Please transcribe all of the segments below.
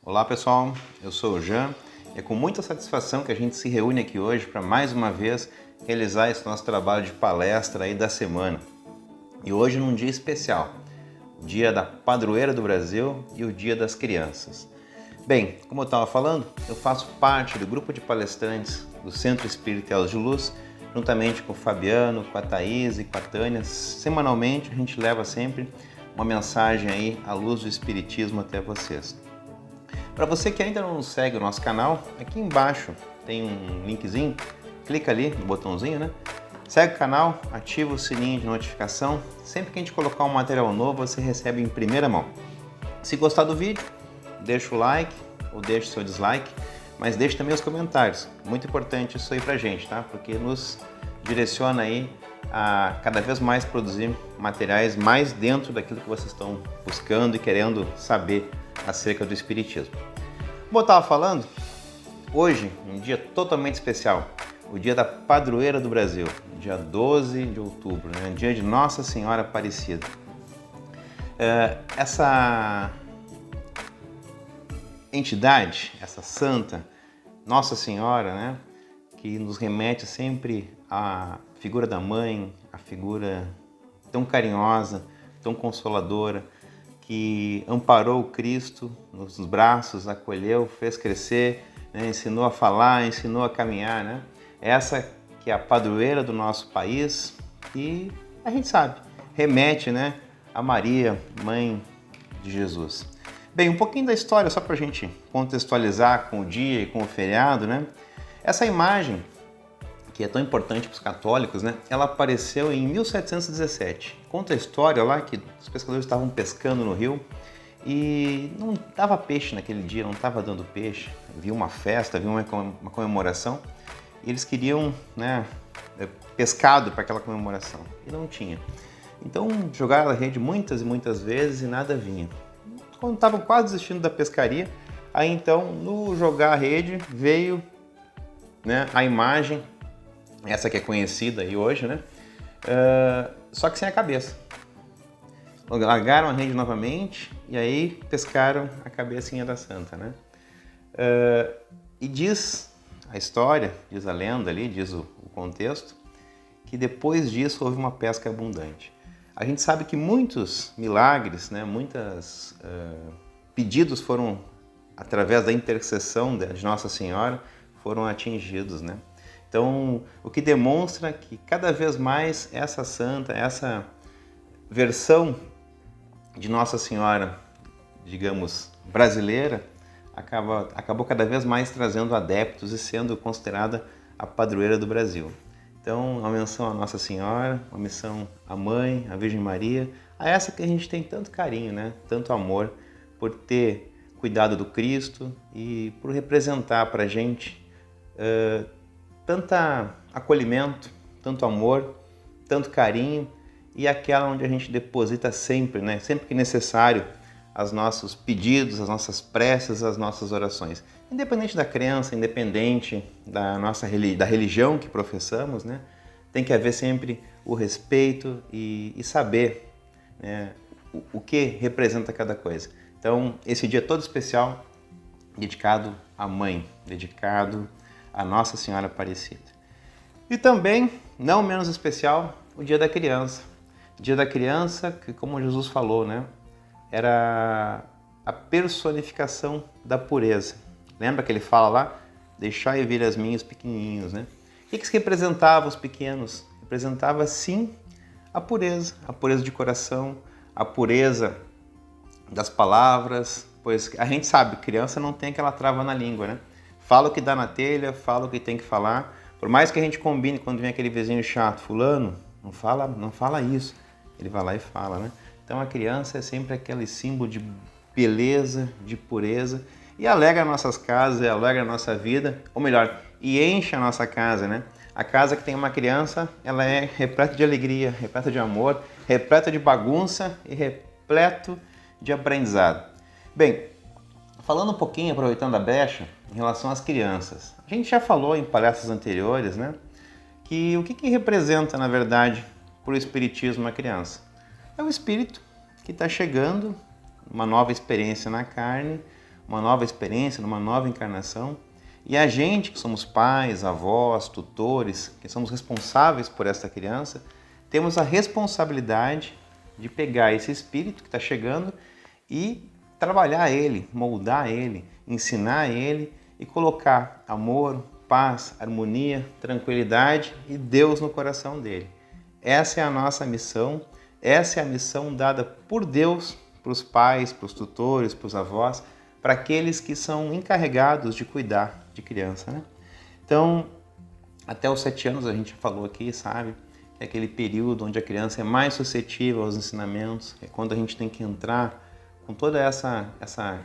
Olá pessoal, eu sou o Jean e é com muita satisfação que a gente se reúne aqui hoje para mais uma vez realizar esse nosso trabalho de palestra aí da semana. E hoje num dia especial, o dia da Padroeira do Brasil e o Dia das Crianças. Bem, como eu estava falando, eu faço parte do grupo de palestrantes do Centro Espírita Elos de Luz, juntamente com o Fabiano, com a Thaís e com a Tânia. Semanalmente a gente leva sempre uma mensagem aí à luz do Espiritismo até vocês. Para você que ainda não segue o nosso canal, aqui embaixo tem um linkzinho, clica ali no botãozinho, né? Segue o canal, ativa o sininho de notificação, sempre que a gente colocar um material novo você recebe em primeira mão. Se gostar do vídeo, deixa o like ou deixa o seu dislike, mas deixe também os comentários, muito importante isso aí pra gente, tá? Porque nos direciona aí a cada vez mais produzir materiais mais dentro daquilo que vocês estão buscando e querendo saber acerca do Espiritismo. Como eu estava falando, hoje, um dia totalmente especial, o dia da Padroeira do Brasil, dia 12 de outubro, né? Dia de Nossa Senhora Aparecida. Essa entidade, essa santa, Nossa Senhora, né? Que nos remete sempre à figura da mãe, a figura tão carinhosa, tão consoladora, que amparou o Cristo nos braços, acolheu, fez crescer, né? Ensinou a falar, ensinou a caminhar, né? Essa que é a padroeira do nosso país e a gente sabe, remete, né, a Maria, mãe de Jesus. Bem, um pouquinho da história só para a gente contextualizar com o dia e com o feriado, né? Essa imagem, que é tão importante para os católicos, né? Ela apareceu em 1717. Conta a história lá que os pescadores estavam pescando no rio e não dava peixe naquele dia, não estava dando peixe. Havia uma festa, havia uma comemoração e eles queriam, né, pescado para aquela comemoração e não tinha. Então jogaram a rede muitas e muitas vezes e nada vinha. Quando estavam quase desistindo da pescaria, aí então no jogar a rede veio, né, a imagem, essa que é conhecida aí hoje, né? Só que sem a cabeça. Largaram a rede novamente e aí pescaram a cabecinha da santa, né? E diz a história, diz a lenda ali, diz o contexto, que depois disso houve uma pesca abundante. A gente sabe que muitos milagres, né, muitos pedidos foram, através da intercessão de Nossa Senhora, foram atingidos, né? Então, o que demonstra que cada vez mais essa santa, essa versão de Nossa Senhora, digamos, brasileira, acabou cada vez mais trazendo adeptos e sendo considerada a padroeira do Brasil. Então, uma menção à Nossa Senhora, uma menção à Mãe, à Virgem Maria, a essa que a gente tem tanto carinho, né? Tanto amor, por ter cuidado do Cristo e por representar para a gente tanto acolhimento, tanto amor, tanto carinho e aquela onde a gente deposita sempre, né? Sempre que necessário, os nossos pedidos, as nossas preces, as nossas orações. Independente da crença, independente da religião que professamos, né? Tem que haver sempre o respeito e saber, né, o que representa cada coisa. Então, esse dia todo especial, dedicado à Mãe, dedicado a Nossa Senhora Aparecida. E também, não menos especial, o Dia da Criança. Dia da Criança, que como Jesus falou, né, era a personificação da pureza. Lembra que ele fala lá? Deixai vir as minhas pequenininhos, né? O que representava os pequenos? Representava, sim, a pureza de coração, a pureza das palavras, pois a gente sabe, criança não tem aquela trava na língua, né? Fala o que dá na telha, fala o que tem que falar. Por mais que a gente combine quando vem aquele vizinho chato, fulano, não fala isso. Ele vai lá e fala, né? Então a criança é sempre aquele símbolo de beleza, de pureza e alegra nossas casas, alegra a nossa vida, ou melhor, e enche a nossa casa, né? A casa que tem uma criança, ela é repleta de alegria, repleta de amor, repleta de bagunça e repleto de aprendizado. Bem, falando um pouquinho, aproveitando a brecha, em relação às crianças. A gente já falou em palestras anteriores, né, que o que representa, na verdade, para o Espiritismo a criança? É o Espírito que está chegando, uma nova experiência na carne, uma nova experiência, numa nova encarnação. E a gente, que somos pais, avós, tutores, que somos responsáveis por essa criança, temos a responsabilidade de pegar esse espírito que está chegando e trabalhar ele, moldar ele, ensinar ele e colocar amor, paz, harmonia, tranquilidade e Deus no coração dele. Essa é a nossa missão, essa é a missão dada por Deus para os pais, para os tutores, para os avós, para aqueles que são encarregados de cuidar de criança, né? Então, até os 7 anos a gente falou aqui, sabe? Que é aquele período onde a criança é mais suscetível aos ensinamentos, é quando a gente tem que entrar com toda essa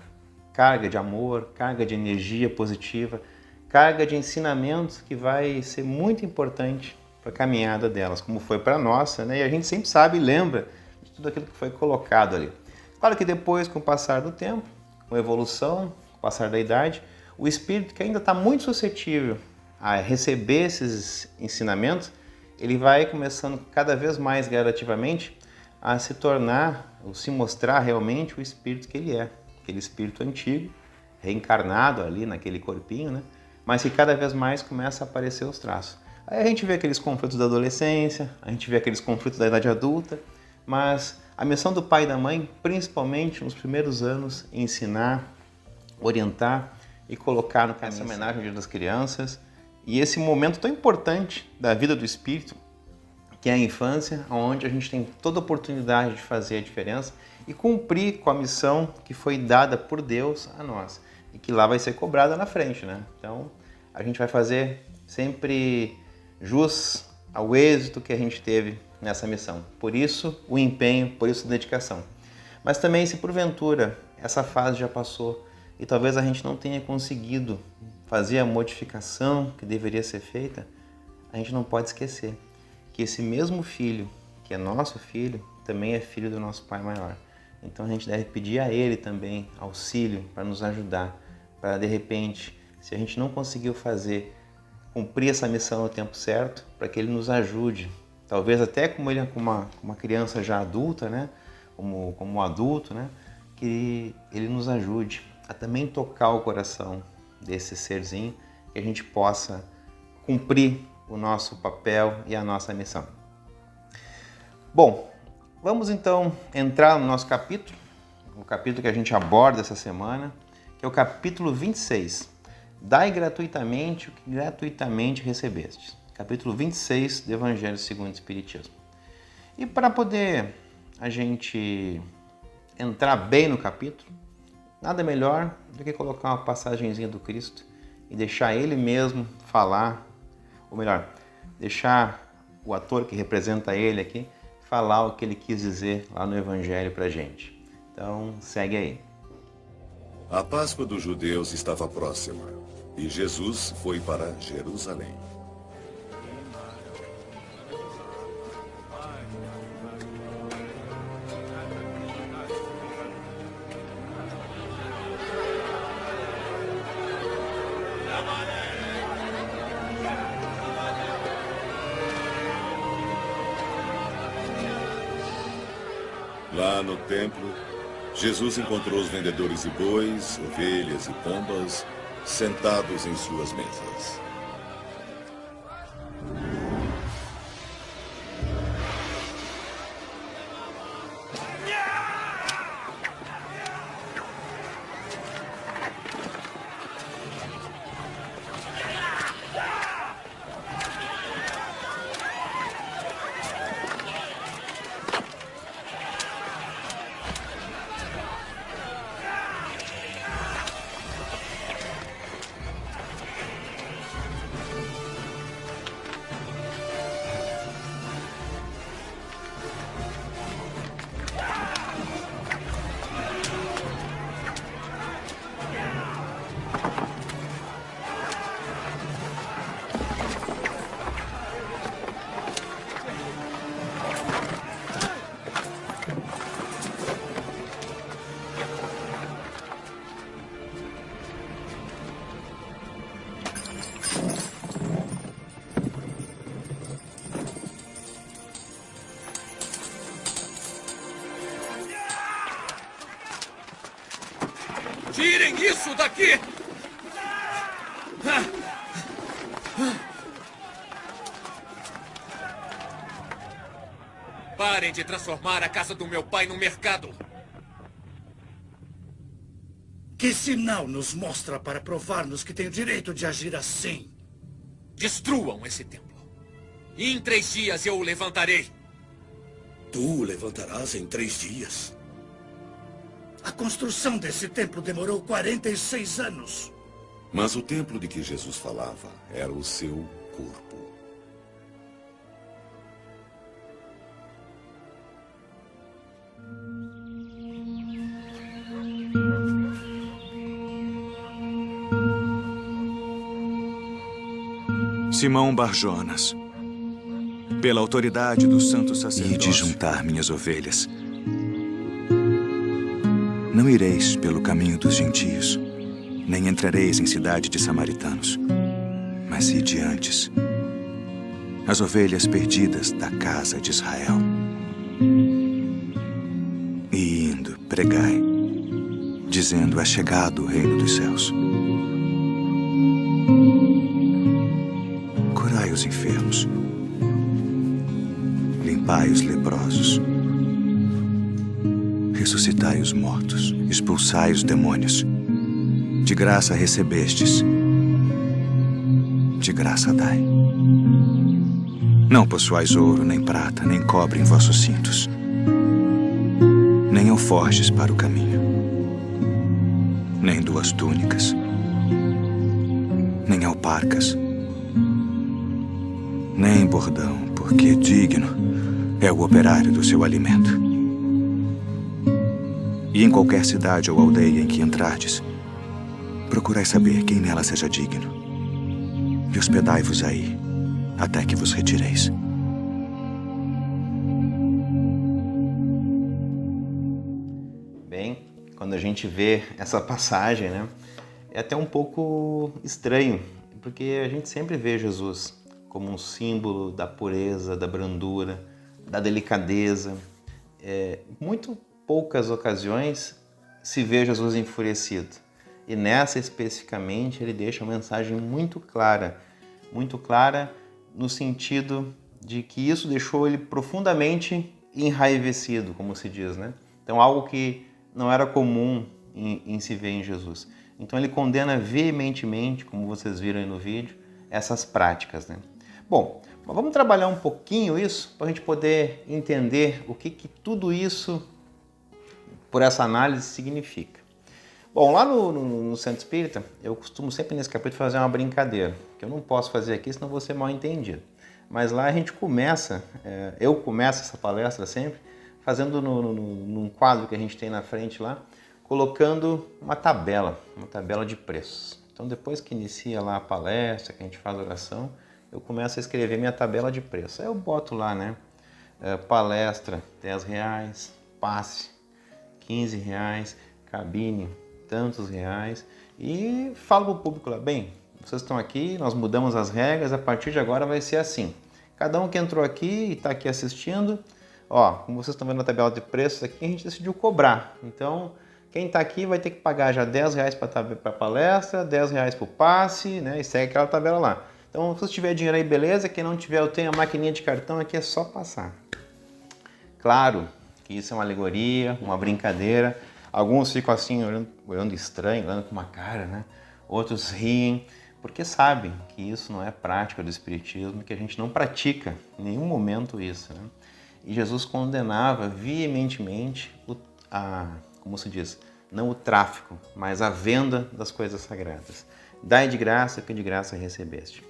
carga de amor, carga de energia positiva, carga de ensinamentos que vai ser muito importante para a caminhada delas, como foi para a nossa, né? E a gente sempre sabe e lembra de tudo aquilo que foi colocado ali. Claro que depois, com o passar do tempo, com a evolução, com o passar da idade, o espírito que ainda está muito suscetível a receber esses ensinamentos, ele vai começando cada vez mais gradativamente a se tornar, ou se mostrar realmente o espírito que ele é. Aquele espírito antigo, reencarnado ali naquele corpinho, né? Mas que cada vez mais começa a aparecer os traços. Aí a gente vê aqueles conflitos da adolescência, a gente vê aqueles conflitos da idade adulta, mas a missão do pai e da mãe, principalmente nos primeiros anos, é ensinar, orientar e colocar no caminho essa homenagem ao Dia das Crianças e esse momento tão importante da vida do espírito, que é a infância, onde a gente tem toda a oportunidade de fazer a diferença e cumprir com a missão que foi dada por Deus a nós e que lá vai ser cobrada na frente, né? Então, a gente vai fazer sempre jus ao êxito que a gente teve nessa missão. Por isso, o empenho, por isso a dedicação. Mas também, se porventura essa fase já passou e talvez a gente não tenha conseguido fazer a modificação que deveria ser feita, a gente não pode esquecer que esse mesmo filho, que é nosso filho, também é filho do nosso Pai maior. Então a gente deve pedir a Ele também auxílio para nos ajudar, para de repente, se a gente não conseguiu cumprir essa missão no tempo certo, para que Ele nos ajude, talvez até como ele é uma criança já adulta, né? como um adulto, né? Que Ele nos ajude a também tocar o coração desse serzinho, que a gente possa cumprir o nosso papel e a nossa missão. Bom, vamos então entrar no nosso capítulo, o capítulo que a gente aborda essa semana, que é o capítulo 26. Dai gratuitamente o que gratuitamente recebestes. Capítulo 26 do Evangelho segundo o Espiritismo. E para poder a gente entrar bem no capítulo, nada melhor do que colocar uma passagenzinha do Cristo e deixar Ele mesmo falar, ou melhor, deixar o ator que representa Ele aqui falar o que Ele quis dizer lá no Evangelho para a gente. Então, segue aí. A Páscoa dos judeus estava próxima e Jesus foi para Jerusalém. Lá no templo, Jesus encontrou os vendedores de bois, ovelhas e pombas sentados em suas mesas. daqui! Parem de transformar a casa do meu pai num mercado. Que sinal nos mostra para provar-nos que tem o direito de agir assim? Destruam esse templo. E em 3 dias eu o levantarei. Tu o levantarás em 3 dias? A construção desse templo demorou 46 anos. Mas o templo de que Jesus falava era o seu corpo. Simão Barjonas, pela autoridade do santo sacerdócio, e de juntar minhas ovelhas, não ireis pelo caminho dos gentios, nem entrareis em cidade de samaritanos, mas ide antes, as ovelhas perdidas da casa de Israel. E indo, pregai, dizendo: é chegado o reino dos céus. Curai os enfermos, limpai os leprosos, ressuscitai os mortos, expulsai os demônios. De graça recebestes, de graça dai. Não possuais ouro, nem prata, nem cobre em vossos cintos, nem alforjes para o caminho, nem 2 túnicas, nem alparcas, nem bordão, porque digno é o operário do seu alimento. E em qualquer cidade ou aldeia em que entrardes, procurai saber quem nela seja digno, e hospedai-vos aí, até que vos retireis. Bem, quando a gente vê essa passagem, né, é até um pouco estranho, porque a gente sempre vê Jesus como um símbolo da pureza, da brandura, da delicadeza. Muito poucas ocasiões se vê Jesus enfurecido. E nessa especificamente ele deixa uma mensagem muito clara no sentido de que isso deixou ele profundamente enraivecido, como se diz, né? Então algo que não era comum em se ver em Jesus. Então ele condena veementemente, como vocês viram aí no vídeo, essas práticas, né? Bom, mas vamos trabalhar um pouquinho isso para a gente poder entender o que tudo isso, por essa análise, significa. Bom, lá no Centro Espírita, eu costumo sempre nesse capítulo fazer uma brincadeira, que eu não posso fazer aqui, senão vou ser mal entendido. Mas lá a gente começa, eu começo essa palestra sempre, fazendo num quadro que a gente tem na frente lá, colocando uma tabela de preços. Então depois que inicia lá a palestra, que a gente faz a oração, eu começo a escrever minha tabela de preços. Aí eu boto lá, né, palestra R$10, passe R$15, cabine tantos reais, e falo para o público lá: bem, vocês estão aqui, nós mudamos as regras, a partir de agora vai ser assim. Cada um que entrou aqui e está aqui assistindo, ó, como vocês estão vendo na tabela de preços aqui, a gente decidiu cobrar. Então, quem está aqui vai ter que pagar já R$10 para a palestra, R$10 para o passe, né, e segue aquela tabela lá. Então, se você tiver dinheiro aí, beleza. Quem não tiver, eu tenho a maquininha de cartão aqui, é só passar. Claro que isso é uma alegoria, uma brincadeira. Alguns ficam assim, olhando estranho, olhando com uma cara, né? Outros riem, porque sabem que isso não é prática do Espiritismo, que a gente não pratica em nenhum momento isso, né? E Jesus condenava veementemente como se diz, não o tráfico, mas a venda das coisas sagradas. Dai de graça, que de graça recebeste.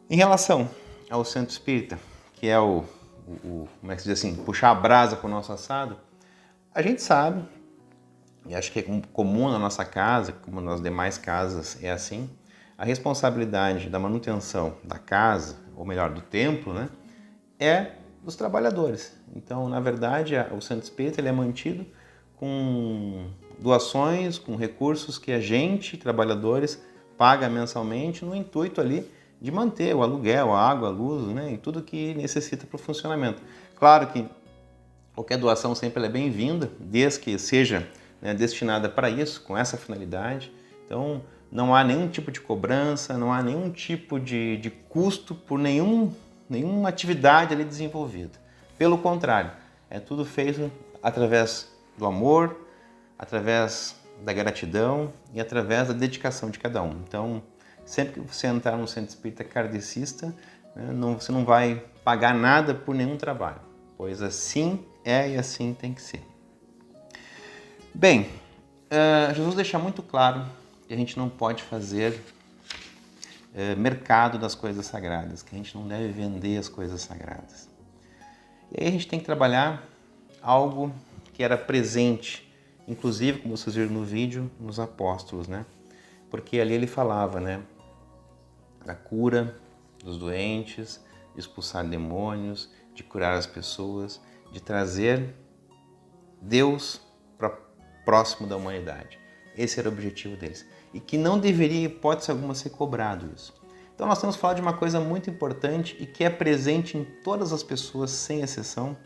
Em relação ao Centro Espírita, que é como é que se diz assim, puxar a brasa para o nosso assado, a gente sabe, e acho que é comum na nossa casa, como nas demais casas é assim, a responsabilidade da manutenção da casa, ou melhor, do templo, né, é dos trabalhadores. Então, na verdade, o Centro Espírita ele é mantido com doações, com recursos que a gente, trabalhadores, paga mensalmente no intuito ali de manter o aluguel, a água, a luz, né, e tudo que necessita para o funcionamento. Claro que qualquer doação sempre é bem-vinda, desde que seja, né, destinada para isso, com essa finalidade, Então, não há nenhum tipo de cobrança, não há nenhum tipo de custo por nenhuma atividade ali desenvolvida. Pelo contrário, é tudo feito através do amor, através da gratidão e através da dedicação de cada um. Então, sempre que você entrar no centro espírita kardecista, né, você não vai pagar nada por nenhum trabalho, pois assim é e assim tem que ser. Bem, Jesus deixa muito claro que a gente não pode fazer mercado das coisas sagradas, que a gente não deve vender as coisas sagradas. E aí a gente tem que trabalhar algo que era presente, inclusive, como vocês viram no vídeo, nos apóstolos, né? Porque ali ele falava, né, da cura dos doentes, de expulsar demônios, de curar as pessoas, de trazer Deus para próximo da humanidade. Esse era o objetivo deles. E que não deveria, em hipótese alguma, ser cobrado isso. Então nós temos que falar de uma coisa muito importante e que é presente em todas as pessoas, sem exceção.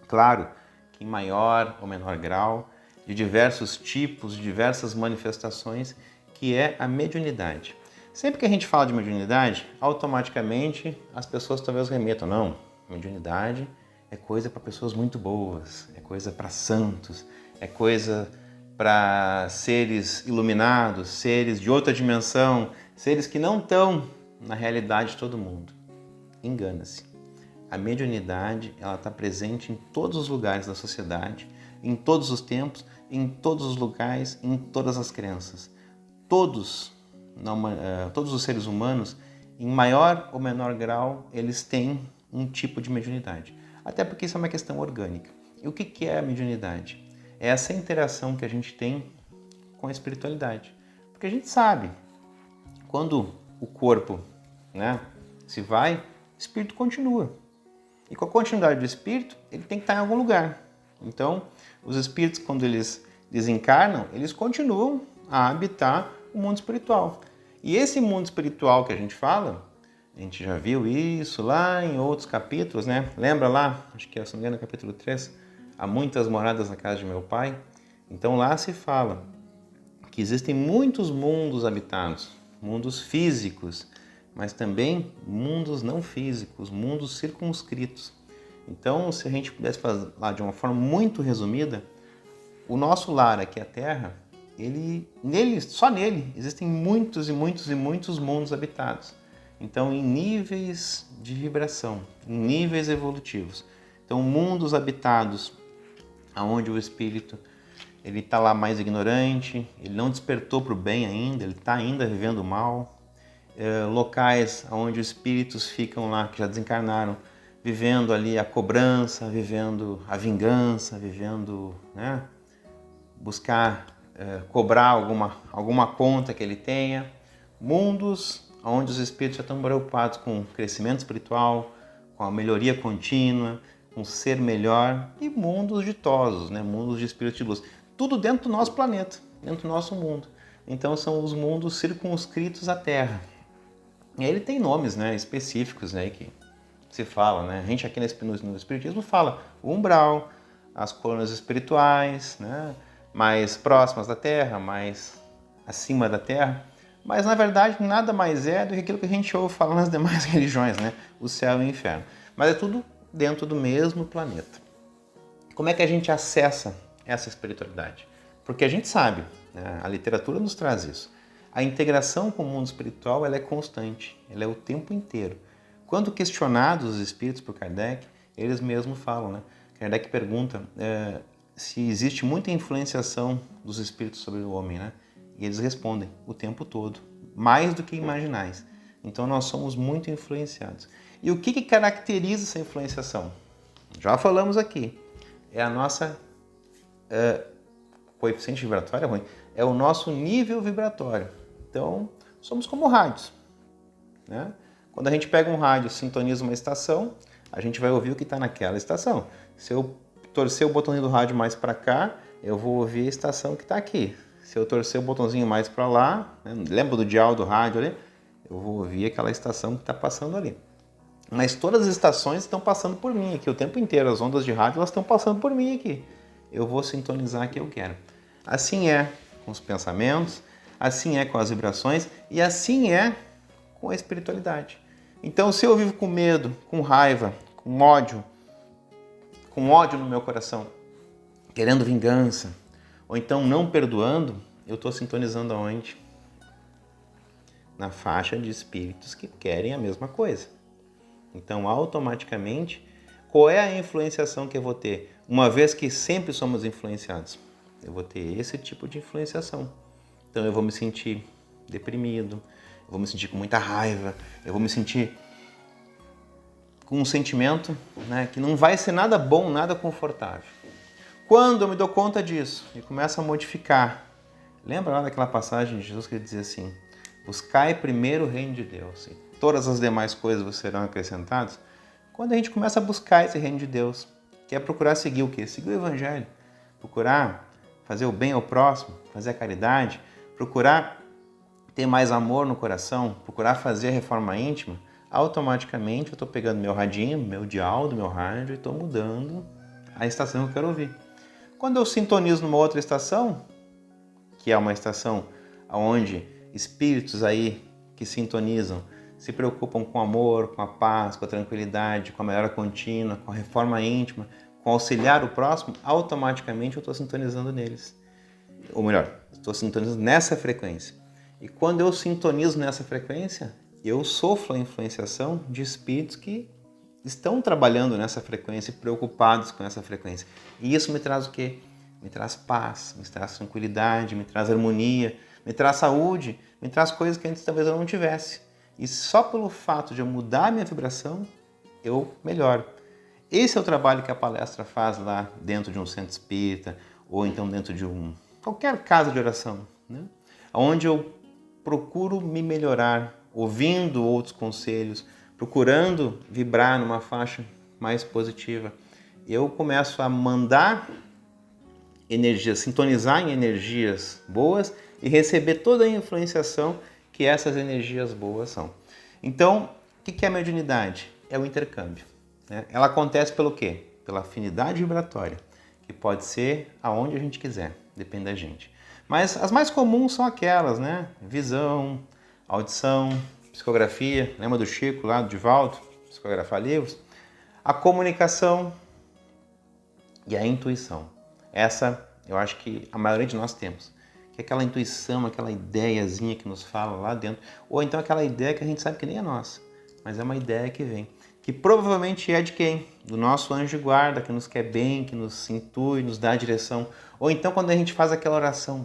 Claro que em maior ou menor grau, de diversos tipos, de diversas manifestações, que é a mediunidade. Sempre que a gente fala de mediunidade, automaticamente as pessoas talvez remetam, não, mediunidade é coisa para pessoas muito boas, é coisa para santos, é coisa para seres iluminados, seres de outra dimensão, seres que não estão na realidade de todo mundo. Engana-se. A mediunidade ela está presente em todos os lugares da sociedade, em todos os tempos, em todos os lugares, em todas as crenças. Todos os seres humanos, em maior ou menor grau, eles têm um tipo de mediunidade. Até porque isso é uma questão orgânica. E o que é a mediunidade? É essa interação que a gente tem com a espiritualidade. Porque a gente sabe, quando o corpo, né, se vai, o espírito continua. E com a continuidade do espírito, ele tem que estar em algum lugar. Então, os espíritos, quando eles desencarnam, eles continuam a habitar o mundo espiritual. E esse mundo espiritual que a gente fala, a gente já viu isso lá em outros capítulos, né? Lembra lá, acho que é, se não me engano, no capítulo 3, há muitas moradas na casa de meu pai. Então lá se fala que existem muitos mundos habitados, mundos físicos, mas também mundos não físicos, mundos circunscritos. Então, se a gente pudesse falar de uma forma muito resumida, o nosso lar aqui, a Terra, só nele, existem muitos e muitos e muitos mundos habitados. Então, em níveis de vibração, em níveis evolutivos. Então, mundos habitados, onde o espírito ele está lá mais ignorante, ele não despertou para o bem ainda, ele está ainda vivendo mal. Locais onde os espíritos ficam lá, que já desencarnaram, vivendo ali a cobrança, vivendo a vingança, vivendo, né, buscar cobrar alguma conta que ele tenha. Mundos onde os espíritos já estão preocupados com o crescimento espiritual, com a melhoria contínua, com ser melhor, e mundos ditosos, né, mundos de espírito de luz. Tudo dentro do nosso planeta, dentro do nosso mundo. Então são os mundos circunscritos à Terra. E aí ele tem nomes, né, específicos, né, que se fala, né? A gente aqui no Espiritismo fala o umbral, as colônias espirituais, né, mais próximas da Terra, mais acima da Terra. Mas na verdade nada mais é do que aquilo que a gente ouve falar nas demais religiões, né? O céu e o inferno. Mas é tudo dentro do mesmo planeta. Como é que a gente acessa essa espiritualidade? Porque a gente sabe, né? A literatura nos traz isso. A integração com o mundo espiritual ela é constante, ela é o tempo inteiro. Quando questionados os espíritos por Kardec, eles mesmos falam, né? Kardec pergunta se existe muita influenciação dos espíritos sobre o homem, né? E eles respondem o tempo todo, mais do que imaginais. Então nós somos muito influenciados. E o que caracteriza essa influenciação? Já falamos aqui, é a nossa coeficiente vibratório, é ruim, é o nosso nível vibratório. Então, somos como rádios, né? Quando a gente pega um rádio, sintoniza uma estação, a gente vai ouvir o que está naquela estação. Se eu torcer o botãozinho do rádio mais para cá, eu vou ouvir a estação que está aqui. Se eu torcer o botãozinho mais para lá, né? Lembra do dial do rádio ali? Eu vou ouvir aquela estação que está passando ali. Mas todas as estações estão passando por mim aqui o tempo inteiro. As ondas de rádio elas estão passando por mim aqui. Eu vou sintonizar que eu quero. Assim é com os pensamentos, assim é com as vibrações e assim é com a espiritualidade. Então, se eu vivo com medo, com raiva, com ódio no meu coração, querendo vingança, ou então não perdoando, eu estou sintonizando aonde? Na faixa de espíritos que querem a mesma coisa. Então, automaticamente, qual é a influenciação que eu vou ter? Uma vez que sempre somos influenciados, eu vou ter esse tipo de influenciação. Então, eu vou me sentir deprimido, eu vou me sentir com muita raiva, eu vou me sentir com um sentimento, né, que não vai ser nada bom, nada confortável. Quando eu me dou conta disso e começo a modificar, lembra lá daquela passagem de Jesus que ele dizia assim: buscai primeiro o reino de Deus e todas as demais coisas vos serão acrescentadas. Quando a gente começa a buscar esse reino de Deus, que é procurar seguir o quê? Seguir o Evangelho, procurar fazer o bem ao próximo, fazer a caridade, procurar ter mais amor no coração, procurar fazer a reforma íntima, automaticamente eu estou pegando meu radinho, meu dial do meu rádio e estou mudando a estação que eu quero ouvir. Quando eu sintonizo numa outra estação, que é uma estação onde espíritos aí que sintonizam se preocupam com o amor, com a paz, com a tranquilidade, com a melhora contínua, com a reforma íntima, com auxiliar o próximo, automaticamente eu estou sintonizando neles. Ou melhor, estou sintonizando nessa frequência. E quando eu sintonizo nessa frequência, eu sofro a influenciação de espíritos que estão trabalhando nessa frequência e preocupados com essa frequência. E isso me traz o quê? Me traz paz, me traz tranquilidade, me traz harmonia, me traz saúde, me traz coisas que antes talvez eu não tivesse. E só pelo fato de eu mudar a minha vibração, eu melhoro. Esse é o trabalho que a palestra faz lá dentro de um centro espírita, ou então dentro de qualquer casa de oração, né? Onde eu procuro me melhorar, ouvindo outros conselhos, procurando vibrar numa faixa mais positiva. Eu começo a mandar energias, sintonizar em energias boas e receber toda a influenciação que essas energias boas são. Então, o que é a mediunidade? É o intercâmbio, né? Ela acontece pelo quê? Pela afinidade vibratória, que pode ser aonde a gente quiser, depende da gente. Mas as mais comuns são aquelas, né? Visão, audição, psicografia, lembra do Chico lá, do Divaldo, psicografar livros? A comunicação e a intuição. Essa eu acho que a maioria de nós temos. Que é aquela intuição, aquela ideiazinha que nos fala lá dentro. Ou então aquela ideia que a gente sabe que nem é nossa, mas é uma ideia que vem. Que provavelmente é de quem? Do nosso anjo de guarda, que nos quer bem, que nos intui, nos dá a direção. Ou então quando a gente faz aquela oração,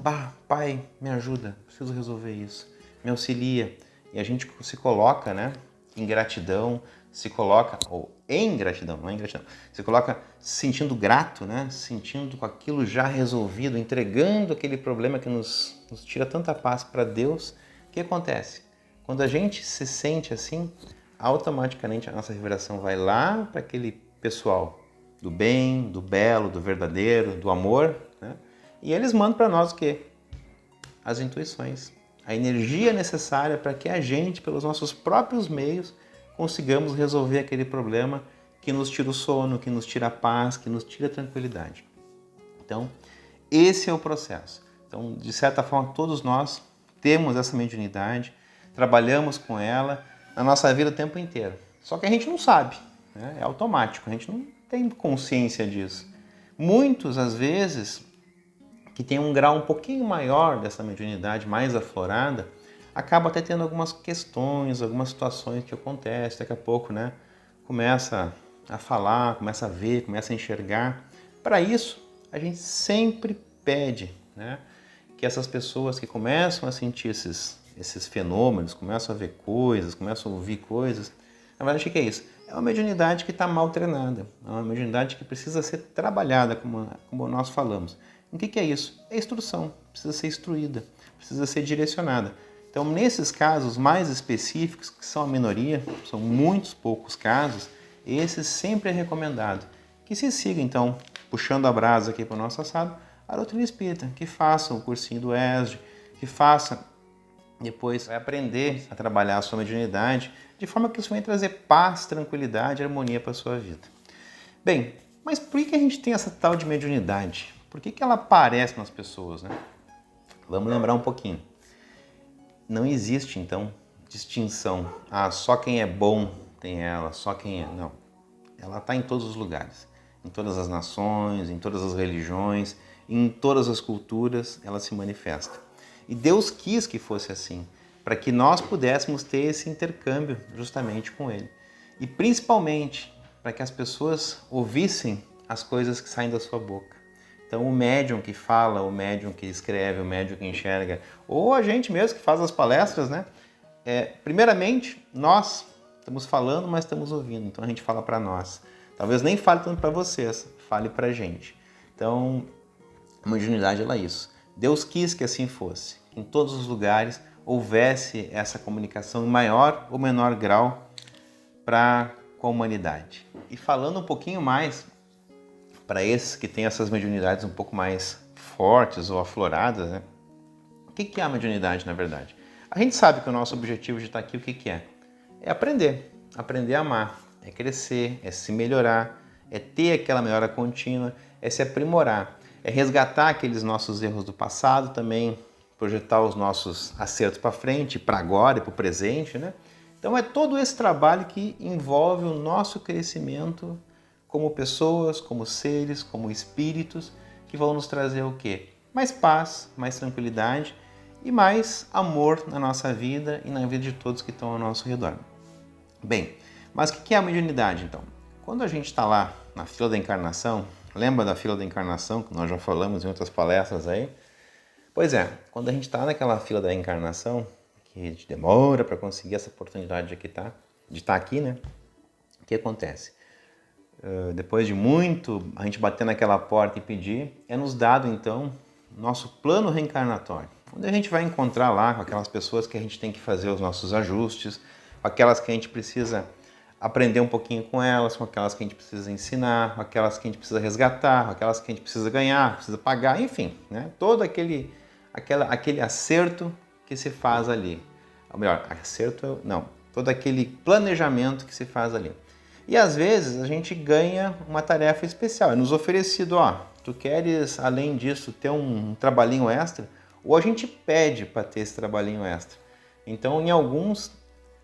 Pai, me ajuda, preciso resolver isso, me auxilia. E a gente se coloca, né, em gratidão, se coloca, ou em gratidão, não é em gratidão, se coloca se sentindo grato, né, sentindo com aquilo já resolvido, entregando aquele problema que nos tira tanta paz para Deus. O que acontece? Quando a gente se sente assim, automaticamente a nossa vibração vai lá para aquele pessoal do bem, do belo, do verdadeiro, do amor, né? E eles mandam para nós o quê? As intuições, a energia necessária para que a gente, pelos nossos próprios meios, consigamos resolver aquele problema que nos tira o sono, que nos tira a paz, que nos tira a tranquilidade. Então, esse é o processo. Então, de certa forma, todos nós temos essa mediunidade, trabalhamos com ela na nossa vida o tempo inteiro. Só que a gente não sabe, né? É automático, a gente não tem consciência disso. Muitos, às vezes, que tem um grau um pouquinho maior dessa mediunidade, mais aflorada, acaba até tendo algumas questões, algumas situações que acontecem, daqui a pouco, né, começa a falar, começa a ver, começa a enxergar. Para isso, a gente sempre pede, né, que essas pessoas que começam a sentir esses fenômenos, começam a ver coisas, começam a ouvir coisas, na verdade, o que é isso? É uma mediunidade que está mal treinada, é uma mediunidade que precisa ser trabalhada, como nós falamos. O que é isso? É instrução, precisa ser instruída, precisa ser direcionada. Então, nesses casos mais específicos, que são a minoria, são muitos poucos casos, esses sempre é recomendado que se siga, então, puxando a brasa aqui para o nosso assado, a doutrina espírita, que faça o cursinho do ESD, que faça depois aprender a trabalhar a sua mediunidade, de forma que isso vai trazer paz, tranquilidade e harmonia para a sua vida. Bem, mas por que a gente tem essa tal de mediunidade? Por que ela aparece nas pessoas, né? Vamos lembrar um pouquinho. não existe, então, distinção. Ah, só quem é bom tem ela, só quem é... Não. Ela está em todos os lugares, em todas as nações, em todas as religiões, em todas as culturas, ela se manifesta. E Deus quis que fosse assim, para que nós pudéssemos ter esse intercâmbio justamente com Ele. E principalmente para que as pessoas ouvissem as coisas que saem da sua boca. Então o médium que fala, o médium que escreve, o médium que enxerga, ou a gente mesmo que faz as palestras, né? Primeiramente, nós estamos falando, mas estamos ouvindo. Então a gente fala para nós. Talvez nem fale tanto para vocês, fale para a gente. Então, a mediunidade é isso. Deus quis que assim fosse. Que em todos os lugares houvesse essa comunicação em maior ou menor grau com a humanidade. E falando um pouquinho mais para esses que têm essas mediunidades um pouco mais fortes ou afloradas, né? O que é a mediunidade, na verdade? A gente sabe que o nosso objetivo de estar aqui, o que é? É aprender a amar, é crescer, é se melhorar, é ter aquela melhora contínua, é se aprimorar, é resgatar aqueles nossos erros do passado também, projetar os nossos acertos para frente, para agora e para o presente, né? Então é todo esse trabalho que envolve o nosso crescimento como pessoas, como seres, como espíritos, que vão nos trazer o quê? Mais paz, mais tranquilidade e mais amor na nossa vida e na vida de todos que estão ao nosso redor. Bem, mas o que é a mediunidade, então? Quando a gente está lá na fila da encarnação, lembra da fila da encarnação, que nós já falamos em outras palestras aí? Pois é, quando a gente está naquela fila da encarnação, que a gente demora para conseguir essa oportunidade de estar aqui, né? O que acontece? Depois de muito a gente bater naquela porta e pedir, é nos dado, então, nosso plano reencarnatório, onde a gente vai encontrar lá com aquelas pessoas que a gente tem que fazer os nossos ajustes, com aquelas que a gente precisa aprender um pouquinho com elas, com aquelas que a gente precisa ensinar, com aquelas que a gente precisa resgatar, com aquelas que a gente precisa ganhar, precisa pagar, enfim, né? Todo aquele acerto que se faz ali. Ou melhor, todo aquele planejamento que se faz ali. E às vezes a gente ganha uma tarefa especial, é nos oferecido, tu queres além disso ter um trabalhinho extra? Ou a gente pede para ter esse trabalhinho extra. Então, em alguns,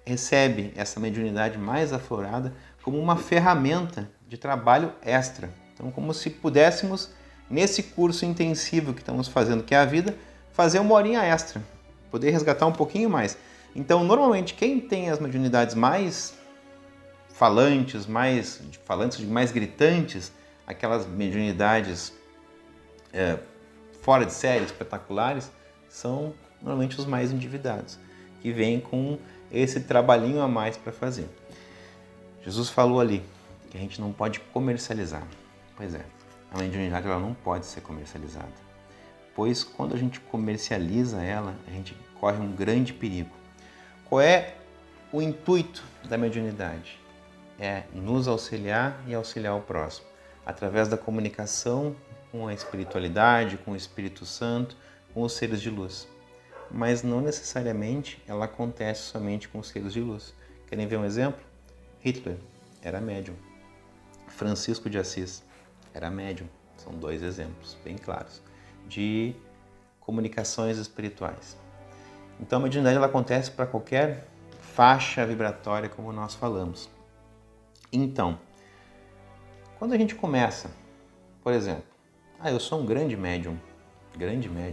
recebe essa mediunidade mais aflorada como uma ferramenta de trabalho extra. Então, como se pudéssemos, nesse curso intensivo que estamos fazendo, que é a vida, fazer uma horinha extra, poder resgatar um pouquinho mais. Então, normalmente, quem tem as mediunidades mais falantes, mais gritantes, aquelas mediunidades fora de série, espetaculares, são normalmente os mais endividados, que vêm com esse trabalhinho a mais para fazer. Jesus falou ali que a gente não pode comercializar. Pois é, a mediunidade ela não pode ser comercializada, pois quando a gente comercializa ela, a gente corre um grande perigo. Qual é o intuito da mediunidade? É nos auxiliar e auxiliar o próximo, através da comunicação com a espiritualidade, com o Espírito Santo, com os seres de luz. Mas não necessariamente ela acontece somente com os seres de luz. Querem ver um exemplo? Hitler era médium. Francisco de Assis era médium. São dois exemplos bem claros de comunicações espirituais. Então a mediunidade ela acontece para qualquer faixa vibratória, como nós falamos. Então, quando a gente começa, por exemplo, eu sou um grande médium,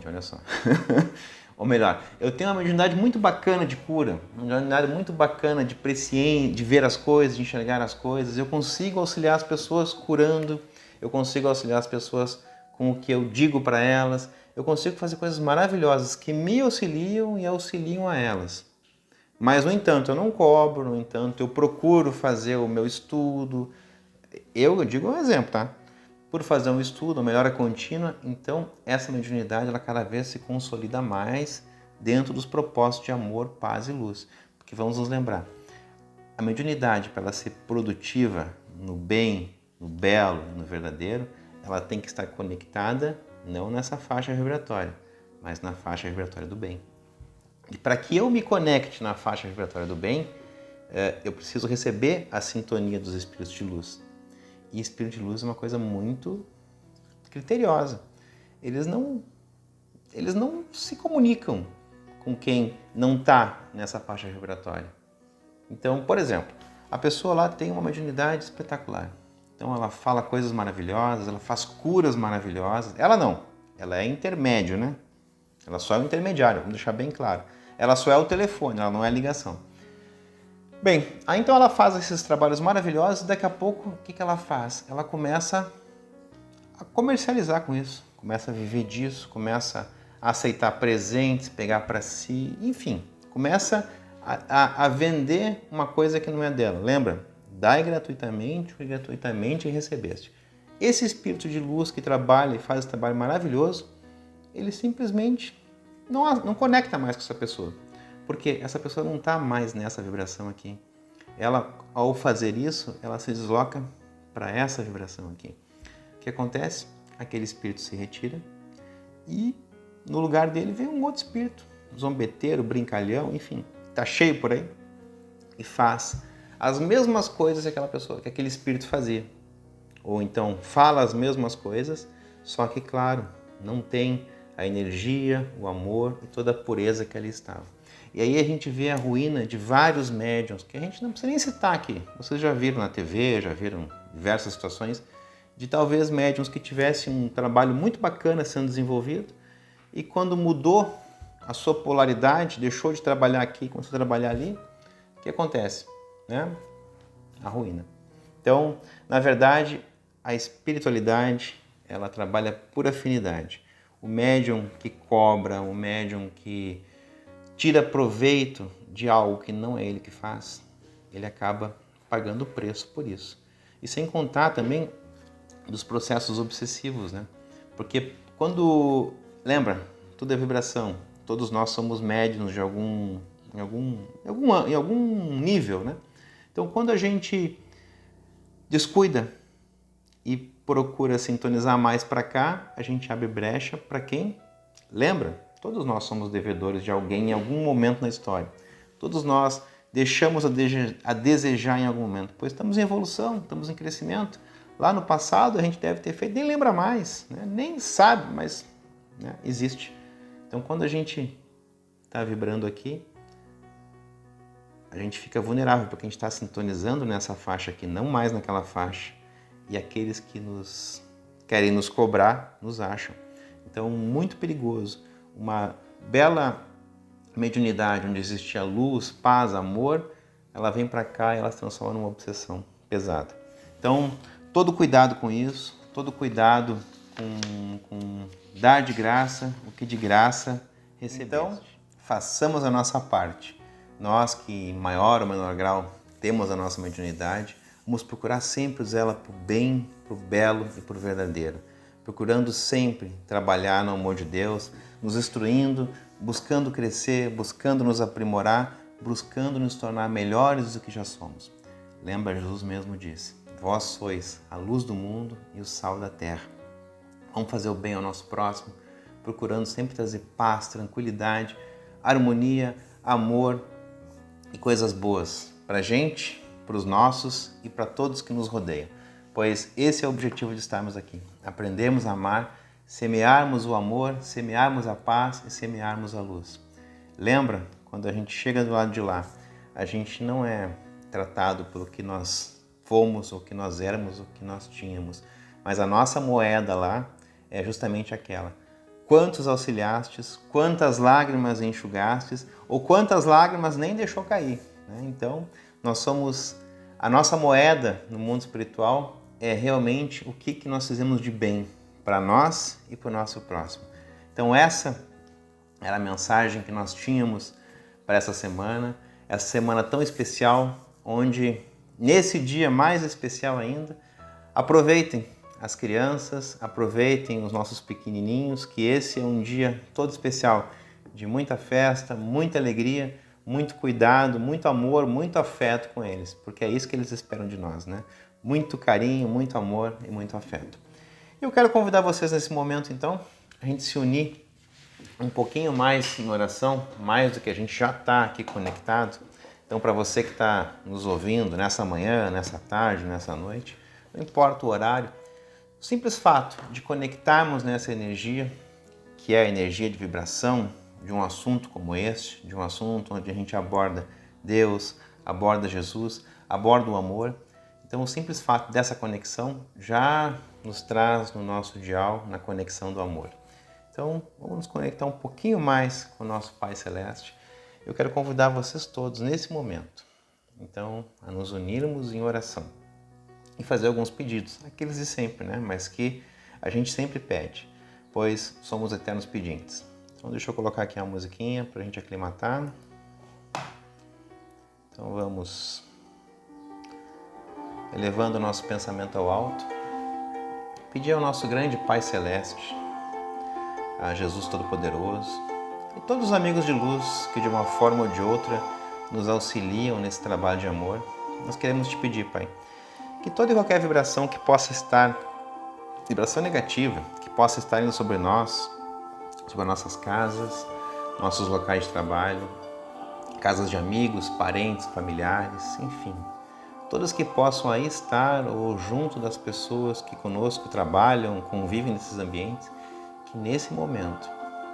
olha só. Ou melhor, eu tenho uma mediunidade muito bacana de cura, uma mediunidade muito bacana de presciência, de ver as coisas, de enxergar as coisas. Eu consigo auxiliar as pessoas curando, eu consigo auxiliar as pessoas com o que eu digo para elas, eu consigo fazer coisas maravilhosas que me auxiliam e auxiliam a elas. Mas, no entanto, eu não cobro, no entanto, eu procuro fazer o meu estudo. Eu digo um exemplo, tá? Por fazer um estudo, uma melhora contínua, então essa mediunidade ela cada vez se consolida mais dentro dos propósitos de amor, paz e luz. Porque vamos nos lembrar, a mediunidade, para ela ser produtiva no bem, no belo, no verdadeiro, ela tem que estar conectada não nessa faixa vibratória, mas na faixa vibratória do bem. E para que eu me conecte na faixa vibratória do bem, eu preciso receber a sintonia dos espíritos de luz. E espírito de luz é uma coisa muito criteriosa. Eles não se comunicam com quem não está nessa faixa vibratória. Então, por exemplo, a pessoa lá tem uma mediunidade espetacular. Então ela fala coisas maravilhosas, ela faz curas maravilhosas. Ela não, ela é intermédio, né? Ela só é o intermediário, vamos deixar bem claro. Ela só é o telefone, ela não é a ligação. Bem, aí então ela faz esses trabalhos maravilhosos e daqui a pouco o que ela faz? Ela começa a comercializar com isso, começa a viver disso, começa a aceitar presentes, pegar para si, enfim, começa a vender uma coisa que não é dela. Lembra? Dai gratuitamente, o que gratuitamente recebeste. Esse espírito de luz que trabalha e faz esse trabalho maravilhoso, ele simplesmente não conecta mais com essa pessoa. Porque essa pessoa não está mais nessa vibração aqui. Ela, ao fazer isso, ela se desloca para essa vibração aqui. O que acontece? Aquele espírito se retira e no lugar dele vem um outro espírito, zombeteiro, brincalhão, enfim, está cheio por aí e faz as mesmas coisas que aquela pessoa, que aquele espírito fazia. Ou então fala as mesmas coisas, só que, claro, não tem a energia, o amor e toda a pureza que ali estava. E aí a gente vê a ruína de vários médiuns, que a gente não precisa nem citar aqui. Vocês já viram na TV, já viram diversas situações de talvez médiuns que tivessem um trabalho muito bacana sendo desenvolvido e quando mudou a sua polaridade, deixou de trabalhar aqui, começou a trabalhar ali, o que acontece? Né? A ruína. Então, na verdade, a espiritualidade, ela trabalha por afinidade. O médium que cobra, o médium que tira proveito de algo que não é ele que faz, ele acaba pagando o preço por isso. E sem contar também dos processos obsessivos, né? Porque quando... Lembra? Tudo é vibração. Todos nós somos médiuns de em algum nível, né? Então, quando a gente descuida e procura sintonizar mais para cá, a gente abre brecha para quem? Lembra? Todos nós somos devedores de alguém em algum momento na história. Todos nós deixamos a desejar em algum momento, pois estamos em evolução, estamos em crescimento. Lá no passado a gente deve ter feito, nem lembra mais, né? Nem sabe, mas né, existe. Então, quando a gente está vibrando aqui, a gente fica vulnerável, porque a gente está sintonizando nessa faixa aqui, não mais naquela faixa. E aqueles que querem nos cobrar, nos acham. Então, muito perigoso. Uma bela mediunidade onde existia luz, paz, amor, ela vem para cá e ela se transforma numa obsessão pesada. Então, todo cuidado com isso, todo cuidado com dar de graça o que de graça recebeste. Então, façamos a nossa parte. Nós que, em maior ou menor grau, temos a nossa mediunidade, vamos procurar sempre usá-la para o bem, para o belo e para o verdadeiro. Procurando sempre trabalhar no amor de Deus, nos instruindo, buscando crescer, buscando nos aprimorar, buscando nos tornar melhores do que já somos. Lembra, Jesus mesmo disse, vós sois a luz do mundo e o sal da terra. Vamos fazer o bem ao nosso próximo, procurando sempre trazer paz, tranquilidade, harmonia, amor e coisas boas para a gente, para os nossos e para todos que nos rodeiam. Pois esse é o objetivo de estarmos aqui. Aprendermos a amar, semearmos o amor, semearmos a paz e semearmos a luz. Lembra, quando a gente chega do lado de lá, a gente não é tratado pelo que nós fomos, ou que nós éramos, ou que nós tínhamos. Mas a nossa moeda lá é justamente aquela. Quantos auxiliastes, quantas lágrimas enxugastes, ou quantas lágrimas nem deixou cair. Né? Então, nós somos... A nossa moeda no mundo espiritual é realmente o que nós fizemos de bem para nós e para o nosso próximo. Então essa era a mensagem que nós tínhamos para essa semana tão especial, onde nesse dia mais especial ainda, aproveitem as crianças, aproveitem os nossos pequenininhos, que esse é um dia todo especial, de muita festa, muita alegria, muito cuidado, muito amor, muito afeto com eles, porque é isso que eles esperam de nós, né? Muito carinho, muito amor e muito afeto. Eu quero convidar vocês nesse momento, então, a gente se unir um pouquinho mais em oração, mais do que a gente já está aqui conectado. Então, para você que está nos ouvindo nessa manhã, nessa tarde, nessa noite, não importa o horário, o simples fato de conectarmos nessa energia, que é a energia de vibração, de um assunto como este, de um assunto onde a gente aborda Deus, aborda Jesus, aborda o amor. Então, o simples fato dessa conexão já nos traz no nosso dial, na conexão do amor. Então, vamos nos conectar um pouquinho mais com o nosso Pai Celeste. Eu quero convidar vocês todos, nesse momento, então, a nos unirmos em oração e fazer alguns pedidos, aqueles de sempre, né? Mas que a gente sempre pede, pois somos eternos pedintes. Então, deixa eu colocar aqui uma musiquinha para a gente aclimatar. Então, vamos elevando o nosso pensamento ao alto, pedir ao nosso grande Pai Celeste, a Jesus Todo-Poderoso e todos os amigos de luz que de uma forma ou de outra nos auxiliam nesse trabalho de amor. Nós queremos te pedir, Pai, que toda e qualquer vibração que possa estar, vibração negativa, que possa estar indo sobre nós, sobre nossas casas, nossos locais de trabalho, casas de amigos, parentes, familiares, enfim, todas que possam aí estar ou junto das pessoas que conosco trabalham, convivem nesses ambientes, que nesse momento,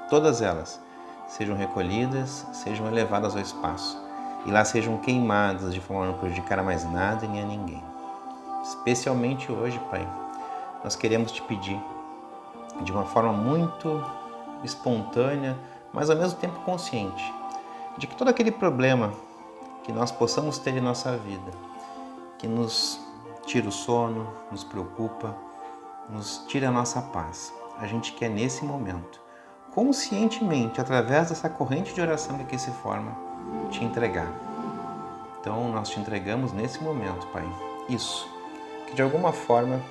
todas elas sejam recolhidas, sejam elevadas ao espaço e lá sejam queimadas de forma a não prejudicar a mais nada e nem a ninguém. Especialmente hoje, Pai, nós queremos te pedir de uma forma muito espontânea, mas ao mesmo tempo consciente, de que todo aquele problema que nós possamos ter em nossa vida, que nos tira o sono, nos preocupa, nos tira a nossa paz, a gente quer nesse momento, conscientemente, através dessa corrente de oração que aqui se forma, te entregar. Então nós te entregamos nesse momento, Pai, isso, que de alguma forma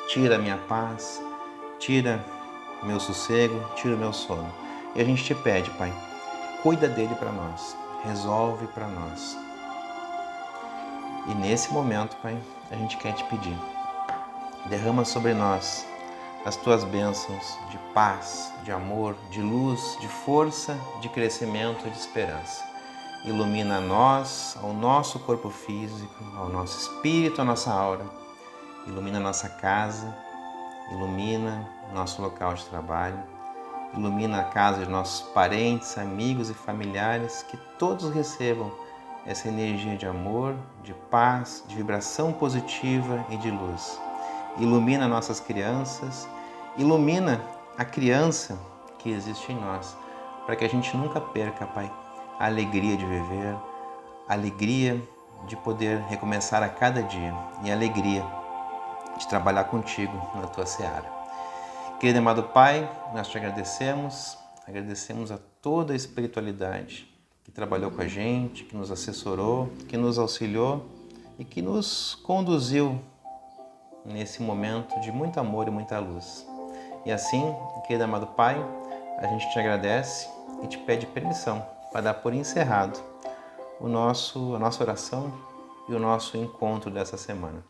tira a minha paz, tira o meu sossego, tira o meu sono. E a gente te pede, Pai, cuida dele para nós, resolve para nós. E nesse momento, Pai, a gente quer te pedir, derrama sobre nós as tuas bênçãos de paz, de amor, de luz, de força, de crescimento e de esperança. Ilumina a nós, ao nosso corpo físico, ao nosso espírito, à nossa aura. Ilumina a nossa casa, ilumina nosso local de trabalho, ilumina a casa de nossos parentes, amigos e familiares, que todos recebam essa energia de amor, de paz, de vibração positiva e de luz. Ilumina nossas crianças, ilumina a criança que existe em nós, para que a gente nunca perca, Pai, a alegria de viver, a alegria de poder recomeçar a cada dia e a alegria de trabalhar contigo na tua seara. Querido e amado Pai, nós te agradecemos a toda a espiritualidade que trabalhou com a gente, que nos assessorou, que nos auxiliou e que nos conduziu nesse momento de muito amor e muita luz. E assim, querido e amado Pai, a gente te agradece e te pede permissão para dar por encerrado a nossa oração e o nosso encontro dessa semana.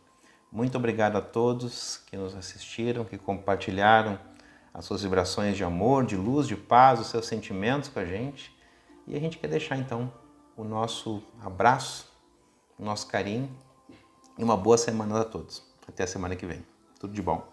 Muito obrigado a todos que nos assistiram, que compartilharam as suas vibrações de amor, de luz, de paz, os seus sentimentos com a gente. E a gente quer deixar então o nosso abraço, o nosso carinho e uma boa semana a todos. Até a semana que vem. Tudo de bom.